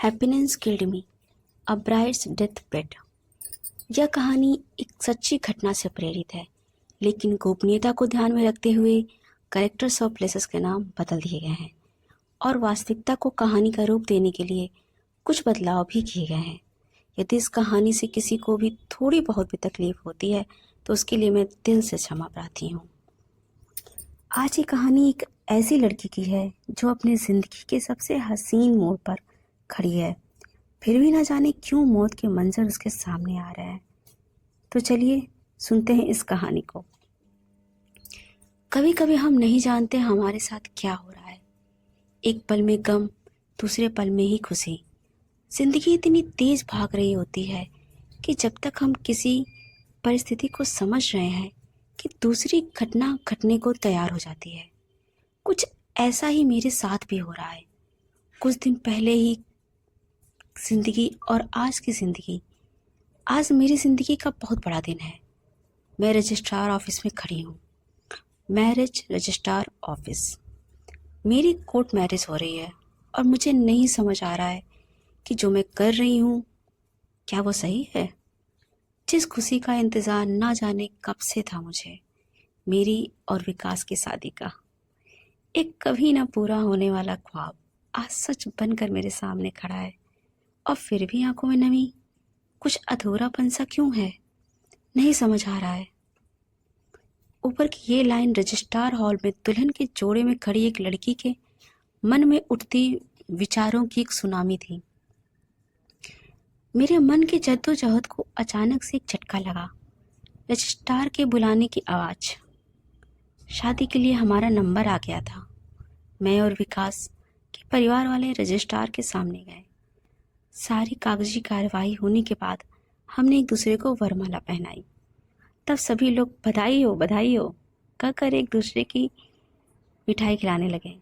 Happiness killed me, अ brides death bed. यह कहानी एक सच्ची घटना से प्रेरित है, लेकिन गोपनीयता को ध्यान में रखते हुए कैरेक्टर्स और प्लेसेस के नाम बदल दिए गए हैं और वास्तविकता को कहानी का रूप देने के लिए कुछ बदलाव भी किए गए हैं। यदि इस कहानी से किसी को भी थोड़ी बहुत भी तकलीफ होती है तो उसके लिए मैं दिल से क्षमा प्रार्थी हूँ। आज की कहानी एक ऐसी लड़की की है जो अपनी ज़िंदगी के सबसे हसीन मोड़ पर खड़ी है, फिर भी ना जाने क्यों मौत के मंजर उसके सामने आ रहे हैं। तो चलिए सुनते हैं इस कहानी को। कभी कभी हम नहीं जानते हमारे साथ क्या हो रहा है। एक पल में गम, दूसरे पल में ही खुशी। जिंदगी इतनी तेज भाग रही होती है कि जब तक हम किसी परिस्थिति को समझ रहे हैं कि दूसरी घटना घटने को तैयार हो जाती है। कुछ ऐसा ही मेरे साथ भी हो रहा है। कुछ दिन पहले ही जिंदगी और आज की जिंदगी, आज मेरी जिंदगी का बहुत बड़ा दिन है। मैं रजिस्ट्रार ऑफिस में खड़ी हूँ। Marriage registrar office. मेरी कोर्ट मैरिज हो रही है और मुझे नहीं समझ आ रहा है कि जो मैं कर रही हूँ क्या वो सही है। जिस खुशी का इंतज़ार ना जाने कब से था मुझे, मेरी और विकास की शादी का, एक कभी ना पूरा होने वाला ख्वाब आज सच बनकर मेरे सामने खड़ा है। और फिर भी आंखों में नमी, कुछ अधूरापन सा क्यों है, नहीं समझ आ रहा है। ऊपर की ये लाइन रजिस्ट्रार हॉल में दुल्हन के जोड़े में खड़ी एक लड़की के मन में उठती विचारों की एक सुनामी थी। मेरे मन की जद्दोजहद को अचानक से एक झटका लगा। रजिस्ट्रार के बुलाने की आवाज़। शादी के लिए हमारा नंबर आ गया था। मैं और विकास के परिवार वाले रजिस्ट्रार के सामने गए। सारी कागजी कार्रवाई होने के बाद हमने एक दूसरे को वरमाला पहनाई। तब सभी लोग बधाई हो कहकर एक दूसरे की मिठाई खिलाने लगे।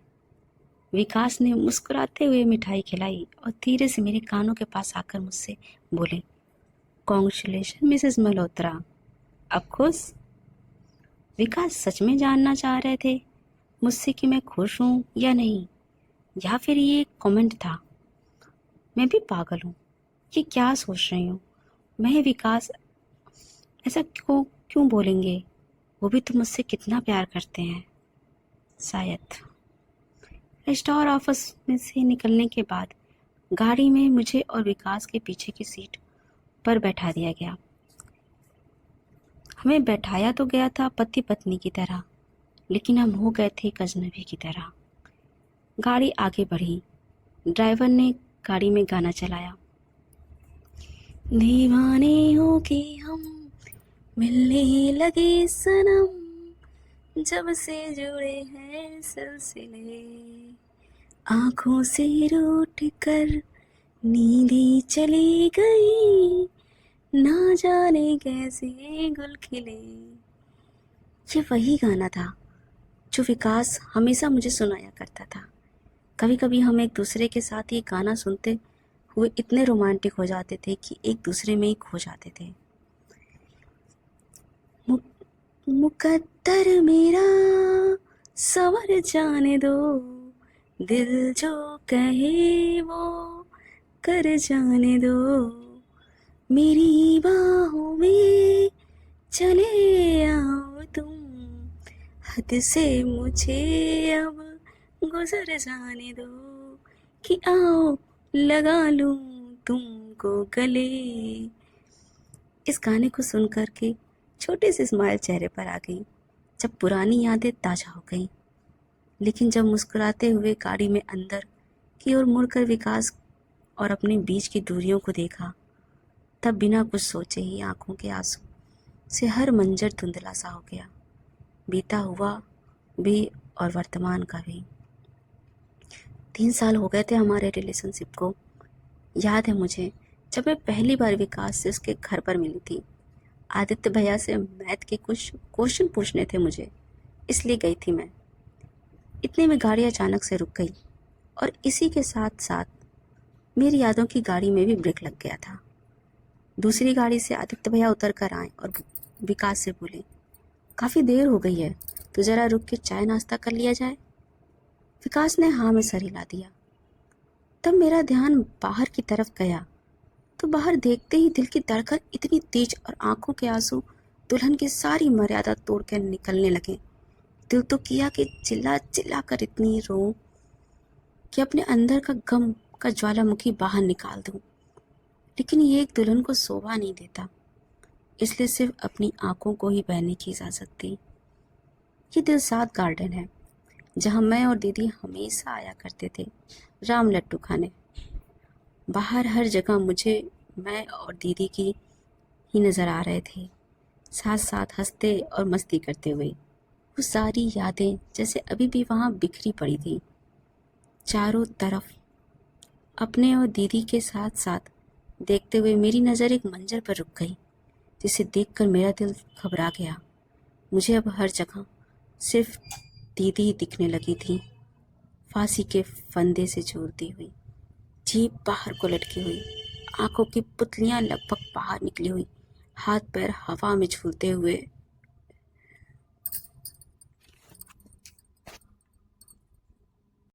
विकास ने मुस्कुराते हुए मिठाई खिलाई और धीरे से मेरे कानों के पास आकर मुझसे बोले, कॉन्ग्रेचुलेशन मिसेस मल्होत्रा, अब खुश? विकास सच में जानना चाह रहे थे मुझसे कि मैं खुश हूँ या नहीं, या फिर ये कमेंट था। मैं भी पागल हूँ, ये क्या सोच रही हूँ मैं। विकास ऐसा क्यों क्यों बोलेंगे, वो भी तो मुझसे कितना प्यार करते हैं। शायद। रजिस्ट्रार ऑफिस में से निकलने के बाद गाड़ी में मुझे और विकास के पीछे की सीट पर बैठा दिया गया। हमें बैठाया तो गया था पति पत्नी की तरह, लेकिन हम हो गए थे एक अजनबी की तरह। गाड़ी आगे बढ़ी। ड्राइवर ने गाड़ी में गाना चलाया। दीवाने हो के हम मिलने लगे सनम, जब से जुड़े हैं सिलसिले, आंखों से रूठ कर नींदें चली गई, ना जाने कैसे गुल खिले। ये वही गाना था जो विकास हमेशा मुझे सुनाया करता था। कभी कभी हम एक दूसरे के साथ ये गाना सुनते हुए इतने रोमांटिक हो जाते थे कि एक दूसरे में ही खो जाते थे। मुकद्दर मेरा सवर जाने दो, दिल जो कहे वो कर जाने दो, मेरी बाहों में चले आओ तुम, हद से मुझे अब गुजर जाने दो, कि आओ लगा लूं तुमको गले। इस गाने को सुन कर के छोटी सी स्माइल चेहरे पर आ गई, जब पुरानी यादें ताजा हो गईं। लेकिन जब मुस्कुराते हुए गाड़ी में अंदर की ओर मुड़कर विकास और अपने बीच की दूरियों को देखा, तब बिना कुछ सोचे ही आंखों के आंसू से हर मंजर धुंधला सा हो गया, बीता हुआ भी और वर्तमान का भी। 3 साल हो गए थे हमारे रिलेशनशिप को। याद है मुझे, जब मैं पहली बार विकास से उसके घर पर मिली थी। आदित्य भैया से मैथ के कुछ क्वेश्चन पूछने थे मुझे, इसलिए गई थी मैं। इतने में गाड़ी अचानक से रुक गई और इसी के साथ साथ मेरी यादों की गाड़ी में भी ब्रेक लग गया था। दूसरी गाड़ी से आदित्य भैया उतर कर आए और विकास से बोले, काफ़ी देर हो गई है, तो ज़रा रुक के चाय नाश्ता कर लिया जाए। विकास ने हाँ में सर हिला दिया। तब मेरा ध्यान बाहर की तरफ गया तो बाहर देखते ही दिल की धड़कन इतनी तेज और आंखों के आंसू दुल्हन की सारी मर्यादा तोड़कर निकलने लगे। दिल तो किया कि चिल्ला चिल्ला कर इतनी रो कि अपने अंदर का गम का ज्वालामुखी बाहर निकाल दूं, लेकिन ये एक दुल्हन को शोभा नहीं देता, इसलिए सिर्फ अपनी आंखों को ही बहने की इजाजत दी। ये दिलसाद गार्डन है जहां मैं और दीदी हमेशा आया करते थे राम लड्डू खाने। बाहर हर जगह मुझे मैं और दीदी की ही नजर आ रहे थे, साथ साथ हंसते और मस्ती करते हुए। वो सारी यादें जैसे अभी भी वहां बिखरी पड़ी थी। चारों तरफ अपने और दीदी के साथ साथ देखते हुए मेरी नज़र एक मंजर पर रुक गई, जिसे देखकर मेरा दिल घबरा गया। मुझे अब हर जगह सिर्फ दीदी ही दिखने लगी थी, फांसी के फंदे से जोड़ती हुई, जीभ बाहर को लटकी हुई, आंखों की पुतलियां लगभग बाहर निकली हुई, हाथ पैर हवा में झूलते हुए।